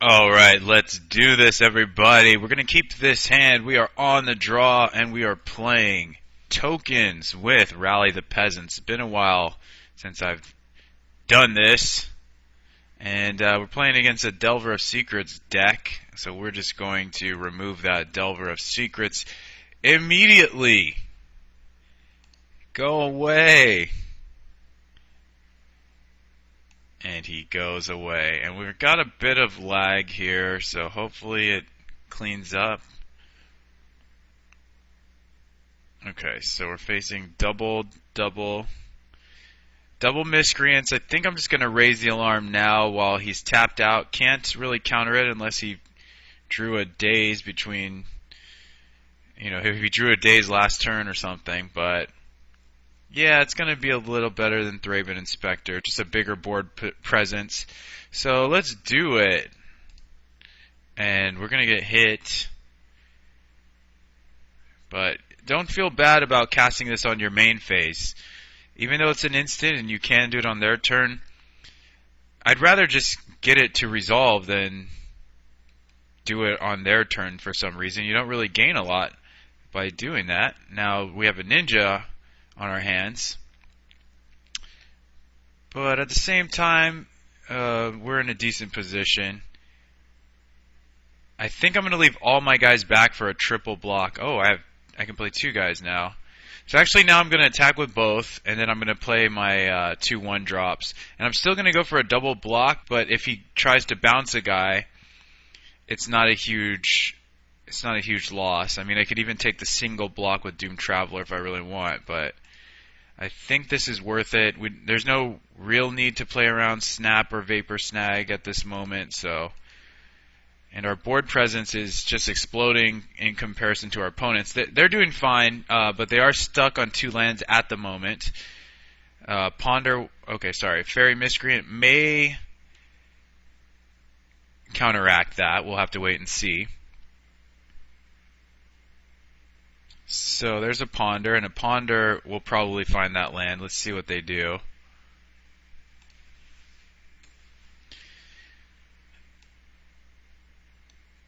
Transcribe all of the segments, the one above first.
Alright, let's do this, everybody. We're going to keep this hand. We are on the draw, and we are playing tokens with Rally the Peasants. It's been a while since I've done this. And we're playing against a Delver of Secrets deck. So we're just going to remove that Delver of Secrets immediately. Go away. And he goes away. And we've got a bit of lag here, so hopefully it cleans up. Okay, so we're facing double miscreants. I think I'm just going to raise the alarm now while he's tapped out. Can't really counter it unless he drew a daze between, if he drew a daze last turn or something, but yeah, it's going to be a little better than Thraben Inspector, just a bigger board presence. So let's do it. And we're going to get hit. But don't feel bad about casting this on your main phase. Even though it's an instant and you can do it on their turn, I'd rather just get it to resolve than do it on their turn for some reason. You don't really gain a lot by doing that. Now we have a ninja on our hands, but at the same time we're in a decent position. I think I'm going to leave all my guys back for a triple block. Oh, I can play two guys now. So actually now I'm going to attack with both, and then I'm going to play my 2/1 drops. And I'm still going to go for a double block, but if he tries to bounce a guy, it's not a huge loss. I mean, I could even take the single block with Doom Traveler if I really want, but I think this is worth it. There's no real need to play around Snap or Vapor Snag at this moment, so. And our board presence is just exploding in comparison to our opponents. They're doing fine, but they are stuck on 2 lands at the moment. Fairy Miscreant may counteract that. We'll have to wait and see. So there's a Ponder, and a Ponder will probably find that land. Let's see what they do.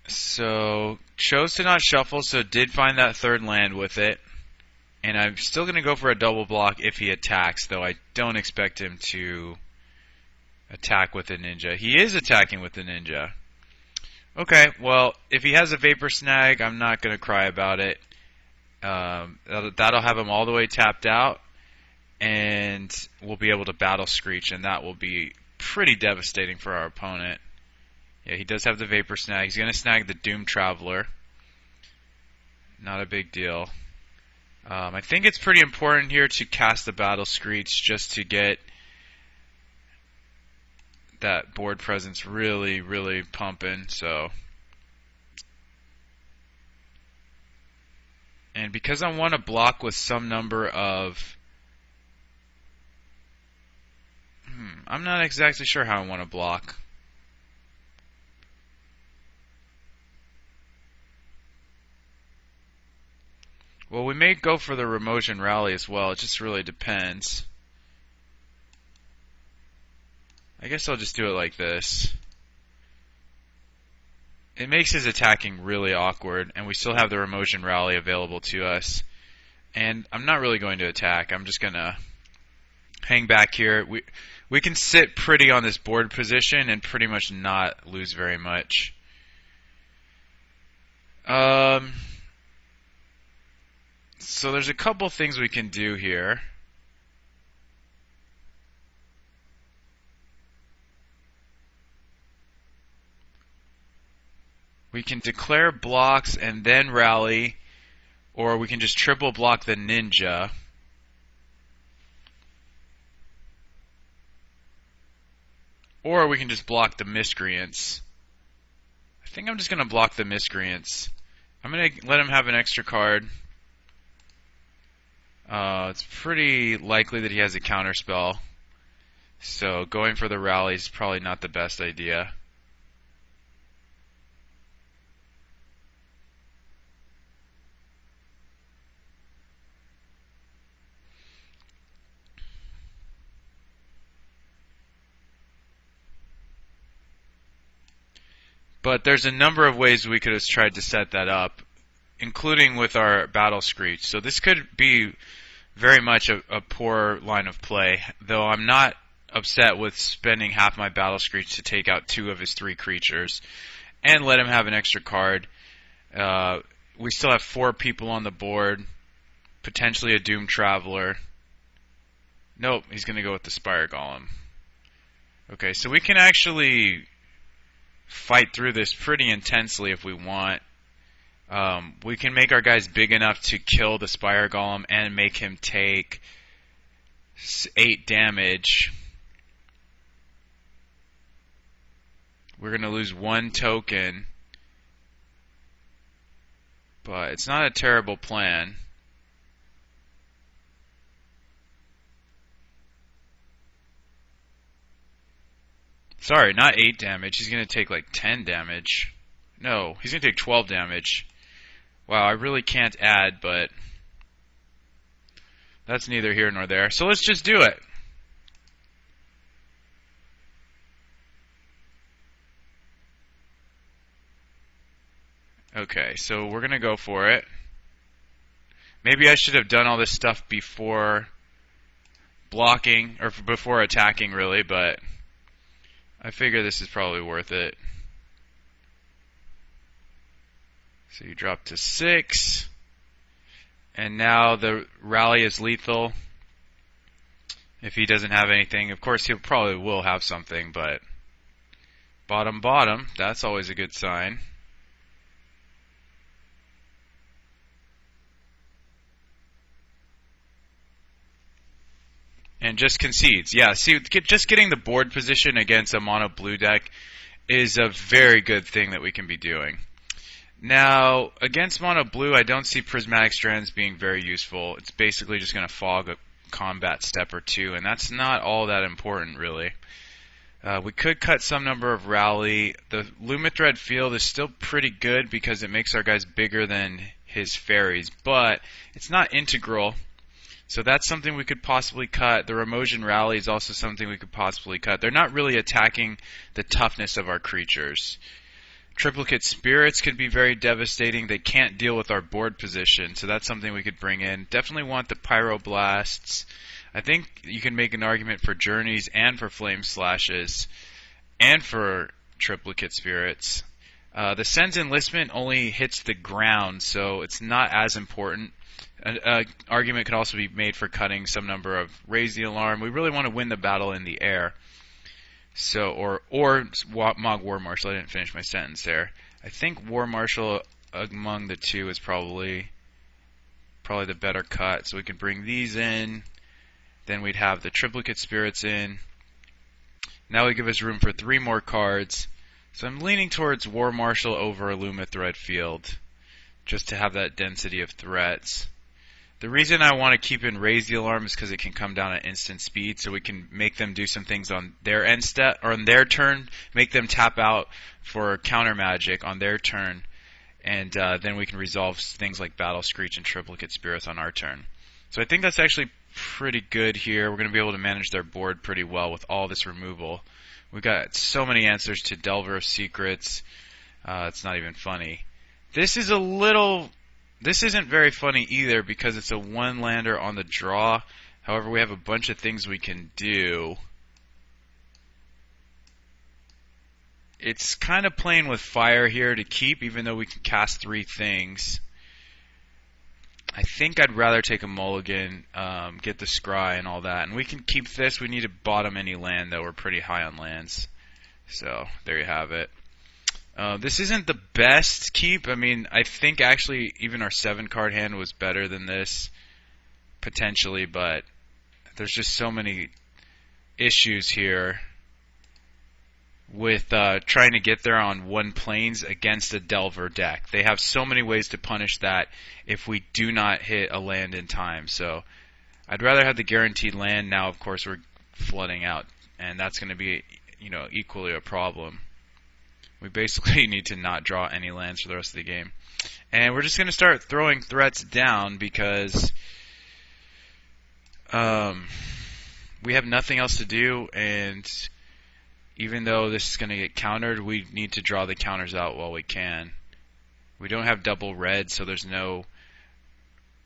So chose to not shuffle, so did find that third land with it. And I'm still going to go for a double block if he attacks, though I don't expect him to attack with the ninja. He is attacking with the ninja. Okay, well, if he has a Vapor Snag, I'm not going to cry about it. That'll have him all the way tapped out, and we'll be able to Battle Screech, and that will be pretty devastating for our opponent. Yeah, he does have the Vapor Snag. He's going to snag the Doom Traveler. Not a big deal. I think it's pretty important here to cast the Battle Screech just to get that board presence really, really pumping. So, and because I want to block with some number of... I'm not exactly sure how I want to block. Well, we may go for the Remotion Rally as well. It just really depends. I guess I'll just do it like this. It makes his attacking really awkward, and we still have the Remotion Rally available to us. And I'm not really going to attack. I'm just going to hang back here. We can sit pretty on this board position and pretty much not lose very much. So there's a couple things we can do here. We can declare blocks and then rally, or we can just triple block the ninja. Or we can just block the miscreants. I think I'm just going to block the miscreants. I'm going to let him have an extra card. It's pretty likely that he has a counterspell, so going for the rally is probably not the best idea. But there's a number of ways we could have tried to set that up, including with our Battle Screech. So this could be very much a poor line of play, though I'm not upset with spending half my Battle Screech to take out 2 of his 3 creatures and let him have an extra card. We still have 4 people on the board, potentially a Doom Traveler. Nope, he's going to go with the Spire Golem. Okay, so we can actually fight through this pretty intensely if we want. We can make our guys big enough to kill the Spire Golem and make him take 8 damage. We're going to lose 1 token, but it's not a terrible plan. Sorry, not 8 damage. He's going to take like 10 damage. No, he's going to take 12 damage. Wow, I really can't add, but that's neither here nor there. So let's just do it. Okay, so we're going to go for it. Maybe I should have done all this stuff before blocking, or before attacking, really, but I figure this is probably worth it. So you drop to 6, and now the rally is lethal. If he doesn't have anything, of course he probably will have something, but bottom, that's always a good sign. And just concedes. Yeah, see, just getting the board position against a mono blue deck is a very good thing that we can be doing. Now, against mono blue, I don't see Prismatic Strands being very useful. It's basically just going to fog a combat step or 2, and that's not all that important, really. We could cut some number of rally. The Lumithread Field is still pretty good because it makes our guys bigger than his fairies, but it's not integral. So that's something we could possibly cut. The Ramojan Rally is also something we could possibly cut. They're not really attacking the toughness of our creatures. Triplicate Spirits could be very devastating. They can't deal with our board position, so that's something we could bring in. Definitely want the Pyroblasts. I think you can make an argument for Journeys and for Flame Slashes and for Triplicate Spirits. The Sen's Enlistment only hits the ground, so it's not as important. An argument could also be made for cutting some number of Raise the Alarm. We really want to win the battle in the air. So, or Mog War Marshal. I didn't finish my sentence there. I think War Marshal among the 2 is probably the better cut. So we can bring these in. Then we'd have the Triplicate Spirits in. Now we give us room for 3 more cards. So I'm leaning towards War Marshal over Lumithread Field, just to have that density of threats. The reason I want to keep in Raise the Alarm is because it can come down at instant speed, so we can make them do some things on their end step or on their turn, make them tap out for counter magic on their turn, and then we can resolve things like Battle Screech and Triplicate Spirits on our turn. So I think that's actually pretty good here. We're going to be able to manage their board pretty well with all this removal. We've got so many answers to Delver of Secrets. It's not even funny. This isn't very funny either because it's a 1-lander on the draw. However, we have a bunch of things we can do. It's kind of playing with fire here to keep, even though we can cast 3 things. I think I'd rather take a mulligan, get the scry and all that. And we can keep this. We need to bottom any land, though. We're pretty high on lands. So, there you have it. This isn't the best keep. I mean, I think actually even our 7-card hand was better than this, potentially, but there's just so many issues here with trying to get there on 1 planes against a Delver deck. They have so many ways to punish that if we do not hit a land in time. So I'd rather have the guaranteed land. Now, of course, we're flooding out, and that's going to be, equally a problem. We basically need to not draw any lands for the rest of the game. And we're just going to start throwing threats down because we have nothing else to do, and even though this is going to get countered, we need to draw the counters out while we can. We don't have double red, so there's no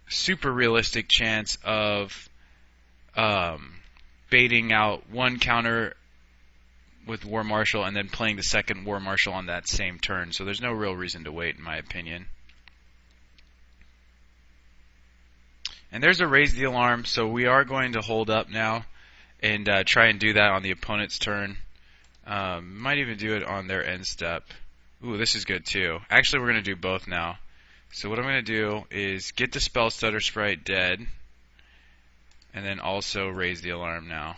super realistic chance of baiting out one counter with War Marshal and then playing the second War Marshal on that same turn. So there's no real reason to wait, in my opinion. And there's a raise the alarm, so we are going to hold up now and try and do that on the opponent's turn. Might even do it on their end step. Ooh, this is good too. Actually, we're going to do both now. So what I'm going to do is get the Spell Stutter Sprite dead, and then also raise the alarm now.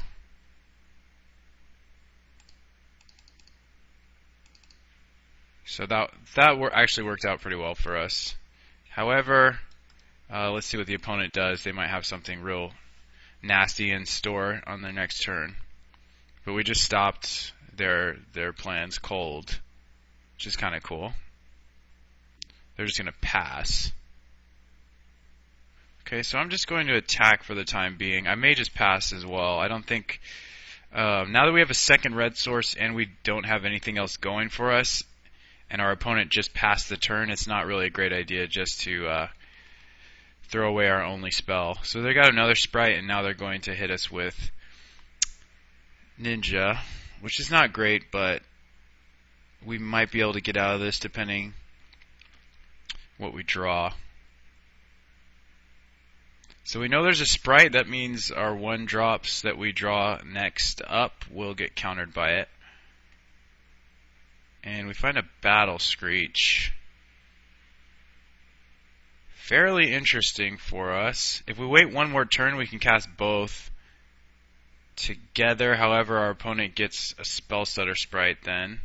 So that actually worked out pretty well for us. However, let's see what the opponent does. They might have something real nasty in store on their next turn. But we just stopped their plans cold, which is kind of cool. They're just going to pass. Okay, so I'm just going to attack for the time being. I may just pass as well. I don't think... now that we have a second red source and we don't have anything else going for us, and our opponent just passed the turn, it's not really a great idea just to throw away our only spell. So they got another sprite, and now they're going to hit us with Ninja, which is not great, but we might be able to get out of this depending what we draw. So we know there's a sprite. That means our 1-drops that we draw next up will get countered by it. And we find a Battle Screech. Fairly interesting for us. If we wait one more turn, we can cast both together. However, our opponent gets a Spell Stutter Sprite then.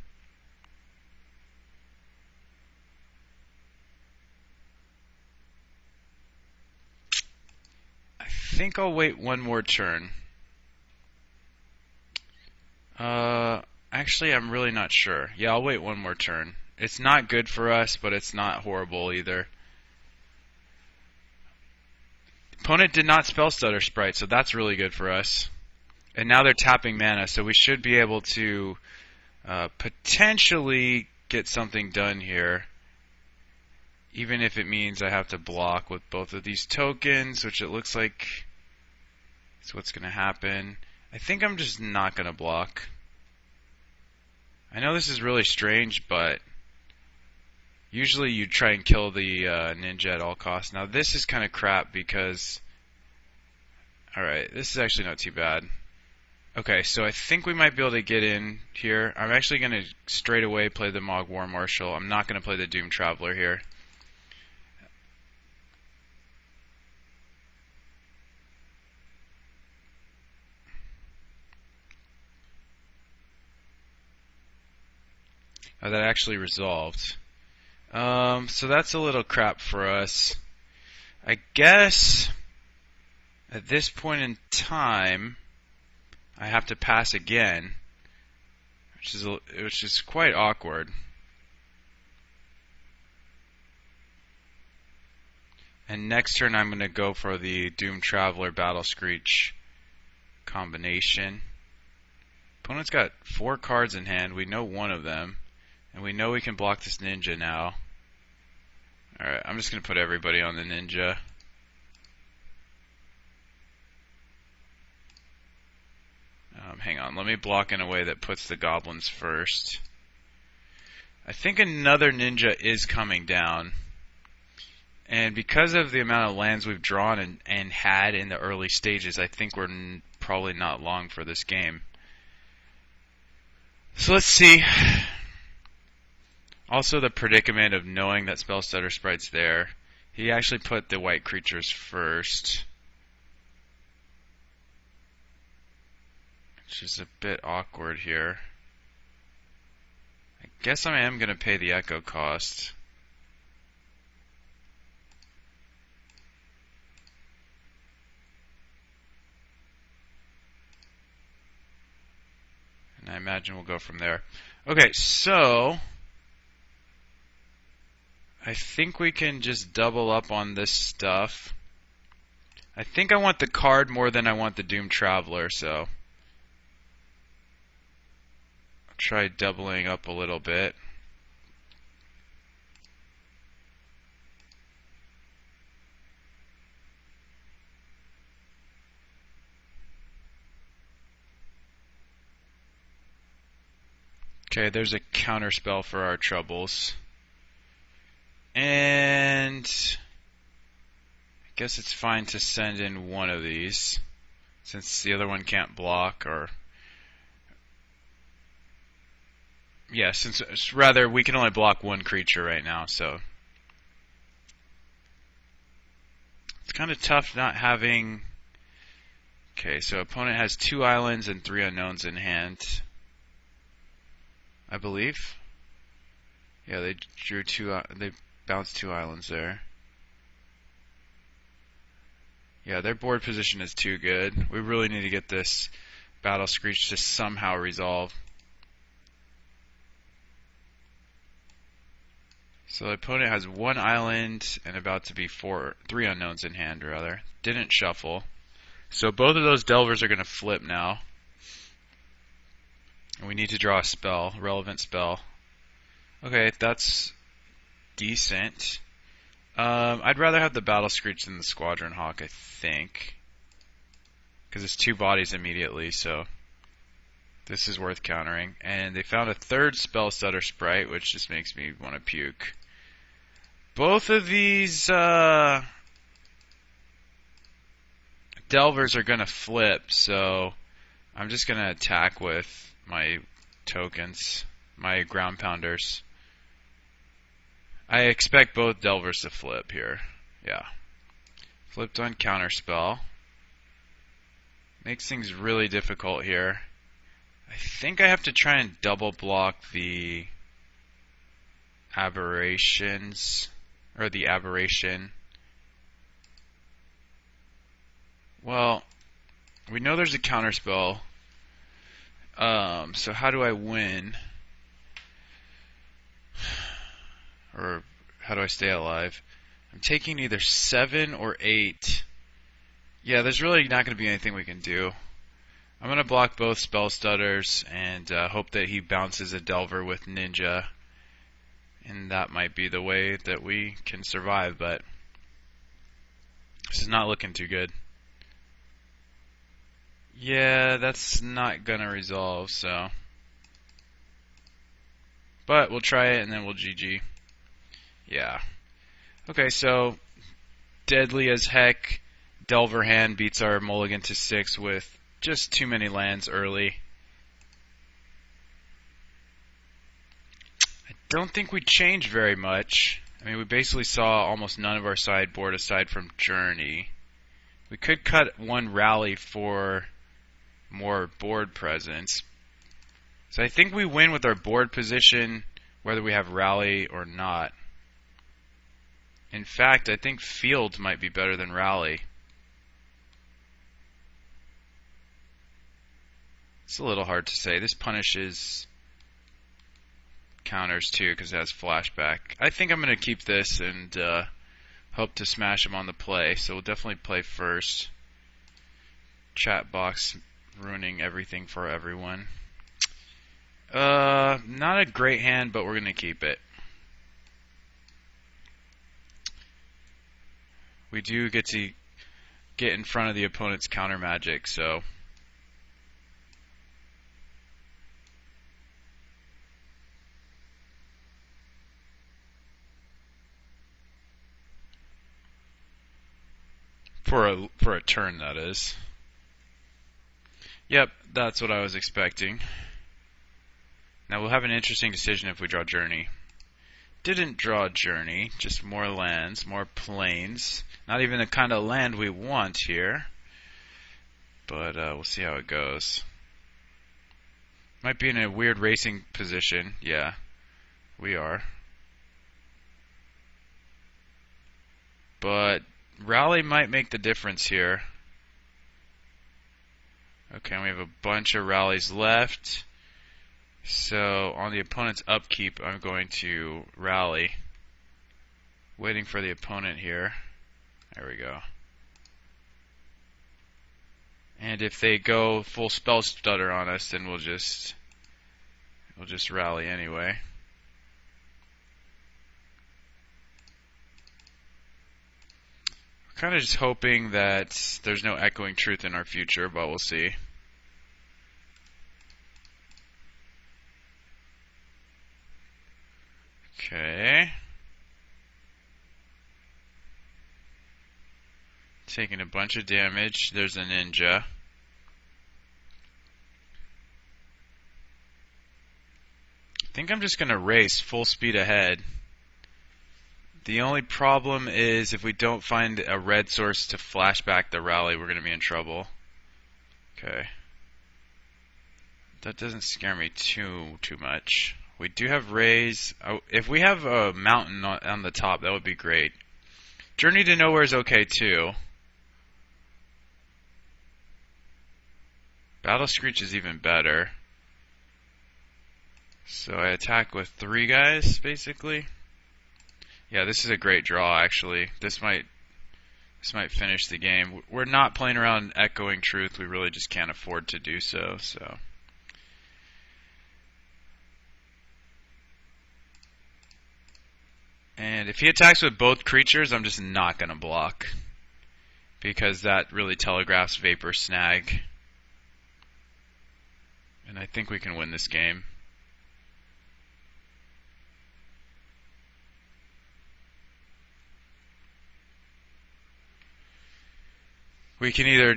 I think I'll wait one more turn. Actually, I'm really not sure. Yeah, I'll wait one more turn. It's not good for us, but it's not horrible either. Opponent did not Spell Stutter Sprite, so that's really good for us. And now they're tapping mana, so we should be able to potentially get something done here. Even if it means I have to block with both of these tokens, which it looks like is what's going to happen. I think I'm just not going to block. I know this is really strange, but usually you try and kill the ninja at all costs. Now this is kind of crap because... Alright, this is actually not too bad. Okay, so I think we might be able to get in here. I'm actually going to straight away play the Mog War Marshal. I'm not going to play the Doom Traveler here. Oh, that actually resolved. So that's a little crap for us. I guess at this point in time, I have to pass again, which is quite awkward. And next turn, I'm going to go for the Doom Traveler Battle Screech combination. Opponent's got 4 cards in hand. We know one of them. And we know we can block this ninja now. Alright, I'm just going to put everybody on the ninja. Hang on, let me block in a way that puts the goblins first. I think another ninja is coming down. And because of the amount of lands we've drawn and had in the early stages, I think we're probably not long for this game. So let's see. Also the predicament of knowing that Spell Stutter Sprite's there. He actually put the white creatures first, which is a bit awkward here. I guess I am going to pay the echo cost. And I imagine we'll go from there. Okay, so I think we can just double up on this stuff. I think I want the card more than I want the Doom Traveler, so try doubling up a little bit. Okay, there's a counter spell for our troubles. And I guess it's fine to send in one of these, since the other one can't block, or yeah, since rather we can only block one creature right now, so it's kind of tough not having. Okay, so opponent has 2 islands and 3 unknowns in hand, I believe. Yeah, they drew 2. They bounced 2 islands there. Yeah, their board position is too good. We really need to get this Battle Screech to somehow resolve. So the opponent has 1 island and about to be 3 unknowns in hand, rather. Didn't shuffle. So both of those Delvers are going to flip now. And we need to draw a spell, relevant spell. Okay, that's decent. I'd rather have the Battle Screech than the Squadron Hawk, I think. Because it's 2 bodies immediately, so this is worth countering. And they found a 3rd Spell Stutter Sprite, which just makes me want to puke. Both of these Delvers are going to flip, so I'm just going to attack with my tokens, my Ground Pounders. I expect both Delvers to flip here. Yeah. Flipped on Counterspell. Makes things really difficult here. I think I have to try and double block the aberrations, or the aberration. Well, we know there's a counterspell. So how do I win? Or how do I stay alive? I'm taking either 7 or 8. Yeah, there's really not going to be anything we can do. I'm going to block both Spell Stutters and hope that he bounces a Delver with Ninja. And that might be the way that we can survive, but this is not looking too good. Yeah, that's not going to resolve, so. But we'll try it and then we'll GG. Yeah. Okay, so deadly as heck. Delver hand beats our mulligan to 6 with just too many lands early. I don't think we changed very much. I mean, we basically saw almost none of our sideboard aside from Journey. We could cut 1 rally for more board presence. So I think we win with our board position whether we have rally or not. In fact, I think field might be better than rally. It's a little hard to say. This punishes counters too because it has flashback. I think I'm going to keep this and hope to smash him on the play. So we'll definitely play first. Chat box ruining everything for everyone. Not a great hand, but we're going to keep it. We do get to get in front of the opponent's counter magic, so for a turn, that is. Yep, that's what I was expecting. Now we'll have an interesting decision if we draw Journey. Didn't draw Journey, just more lands, more plains. Not even the kind of land we want here. But we'll see how it goes. Might be in a weird racing position. Yeah, we are. But rally might make the difference here. Okay, we have a bunch of rallies left. So on the opponent's upkeep, I'm going to rally. Waiting for the opponent here. There we go. And if they go full spell stutter on us, then we'll just We'll just rally anyway. We're kind of just hoping that there's no echoing truth in our future, but we'll see. Okay. Taking a bunch of damage. There's a ninja. I think I'm just going to race full speed ahead. The only problem is if we don't find a red source to flash back the rally, we're going to be in trouble. Okay. That doesn't scare me too much. We do have rays. Oh, if we have a mountain on the top, that would be great. Journey to Nowhere is okay too. Battle Screech is even better. So I attack with 3 guys, basically. Yeah, this is a great draw, actually. This might finish the game. We're not playing around echoing truth. We really just can't afford to do so. And if he attacks with both creatures, I'm just not going to block, because that really telegraphs Vapor Snag. And I think we can win this game. We can either,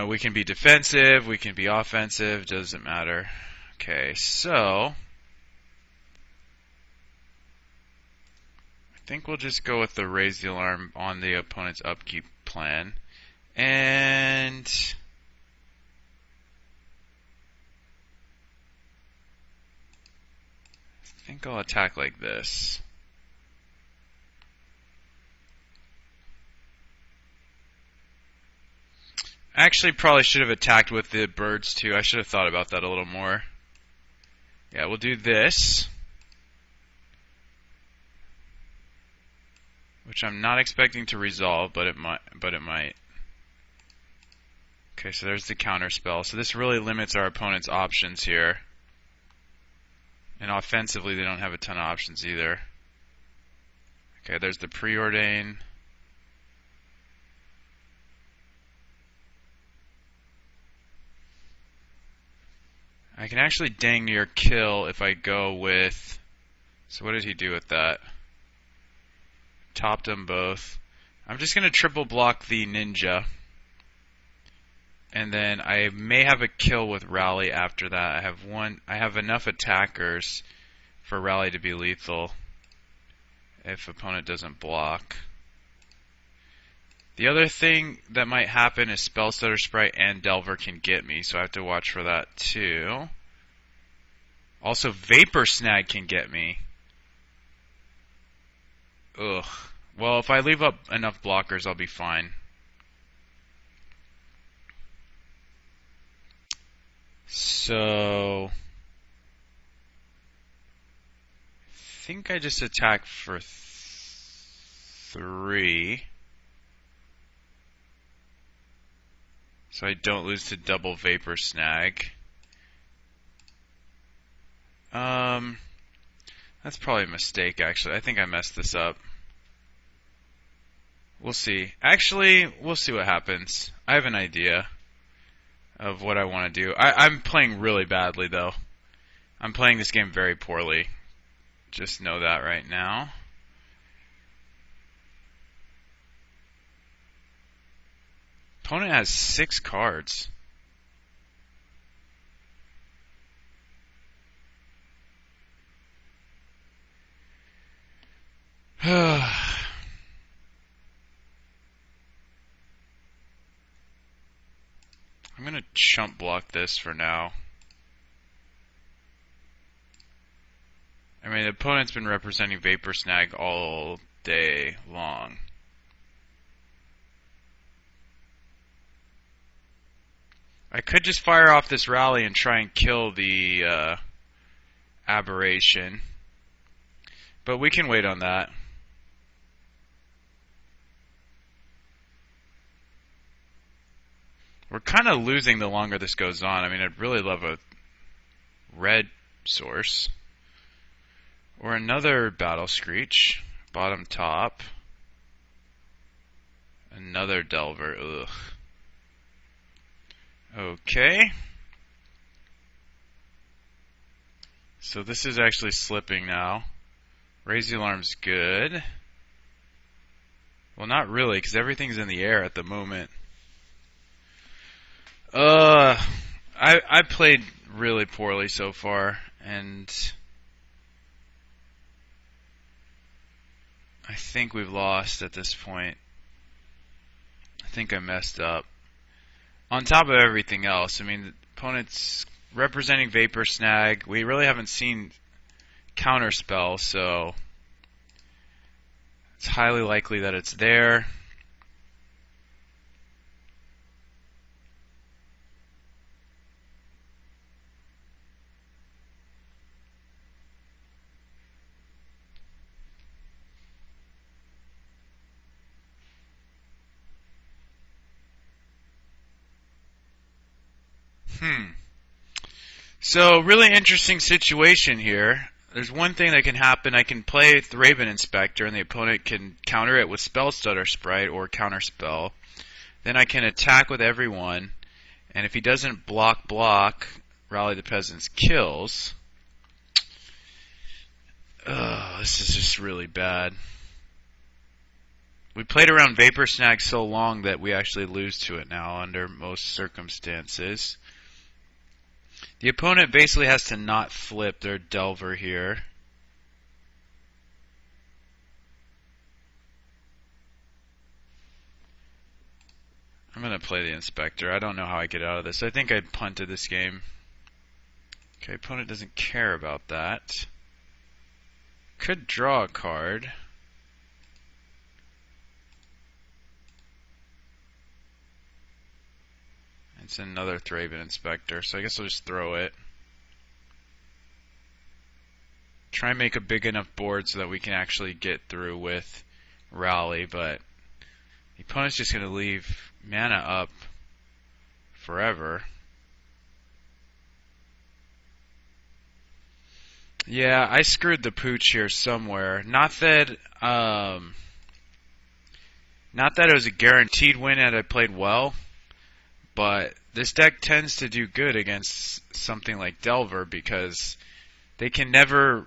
we can be defensive, we can be offensive, doesn't matter. Okay, so I think we'll just go with the raise the alarm on the opponent's upkeep plan. And I think I'll attack like this. Actually, probably should have attacked with the birds too. I should have thought about that a little more. Yeah, we'll do this, which I'm not expecting to resolve, but it might. Okay, so there's the counter spell. So this really limits our opponent's options here. And offensively, they don't have a ton of options either. Okay, there's the Preordain. I can actually dang near kill if I go with... So what did he do with that? Topped them both. I'm just going to triple block the ninja. And then I may have a kill with Rally after that. I have enough attackers for Rally to be lethal if opponent doesn't block. The other thing that might happen is Spellstutter Sprite and Delver can get me, so I have to watch for that too. Also, Vapor Snag can get me. Ugh. Well, if I leave up enough blockers, I'll be fine. So I think I just attack for 3. So I don't lose to double Vapor Snag. That's probably a mistake, actually. I think I messed this up. We'll see. Actually, we'll see what happens. I have an idea of what I want to do. I'm playing really badly, though. I'm playing this game very poorly. Just know that right now. Opponent has 6 cards. I'm going to chump block this for now. I mean, the opponent's been representing Vapor Snag all day long. I could just fire off this rally and try and kill the aberration. But we can wait on that. We're kind of losing the longer this goes on. I mean, I'd really love a red source. Or another Battle Screech. Bottom top. Another Delver. Ugh. Okay. So this is actually slipping now. Raise the Alarm's good. Well, not really, because everything's in the air at the moment. I played really poorly so far, and I think we've lost at this point. I think I messed up. On top of everything else, I mean, the opponent's representing Vapor Snag. We really haven't seen Counterspell, so it's highly likely that it's there. So, really interesting situation here. There's one thing that can happen. I can play Thraben Inspector, and the opponent can counter it with Spell Stutter Sprite or Counterspell. Then I can attack with everyone, and if he doesn't block, Rally the Peasants kills. This is just really bad. We played around Vapor Snag so long that we actually lose to it now under most circumstances. The opponent basically has to not flip their Delver here. I'm going to play the Inspector. I don't know how I get out of this. I think I punted this game. Okay, opponent doesn't care about that. Could draw a card. It's another Thraben Inspector, so I guess I'll just throw it. Try and make a big enough board so that we can actually get through with Rally, but the opponent's just going to leave mana up forever. Yeah, I screwed the pooch here somewhere. Not that it was a guaranteed win and I played well. But this deck tends to do good against something like Delver because they can never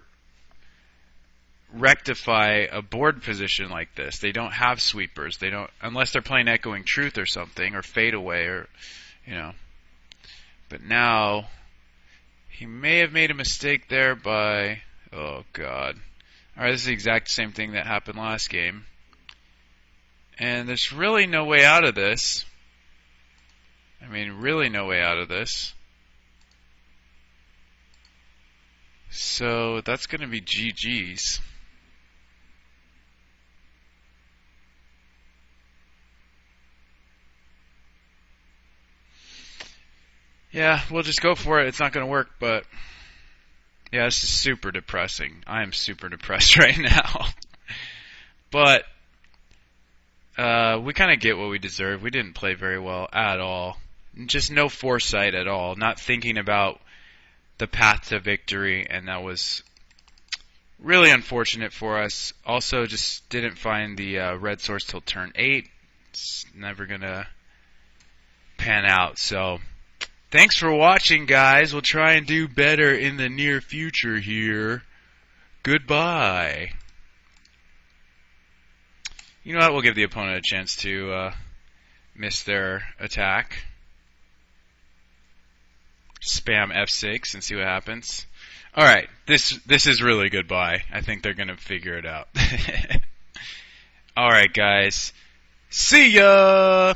rectify a board position like this. They don't have sweepers. They don't, unless they're playing Echoing Truth or something, or Fade Away, or But now he may have made a mistake there by oh god. All right, this is the exact same thing that happened last game, and there's really no way out of this. I mean, really no way out of this. So that's going to be GG's. Yeah, we'll just go for it. It's not going to work, but yeah, this is super depressing. I am super depressed right now. But we kind of get what we deserve. We didn't play very well at all. Just no foresight at all. Not thinking about the path to victory, and that was really unfortunate for us. Also, just didn't find the red source till turn 8. It's never going to pan out. So, thanks for watching, guys. We'll try and do better in the near future here. Goodbye. You know what? We'll give the opponent a chance to miss their attack. Spam F6 and see what happens. Alright, this is really goodbye. I think they're going to figure it out. Alright, guys. See ya!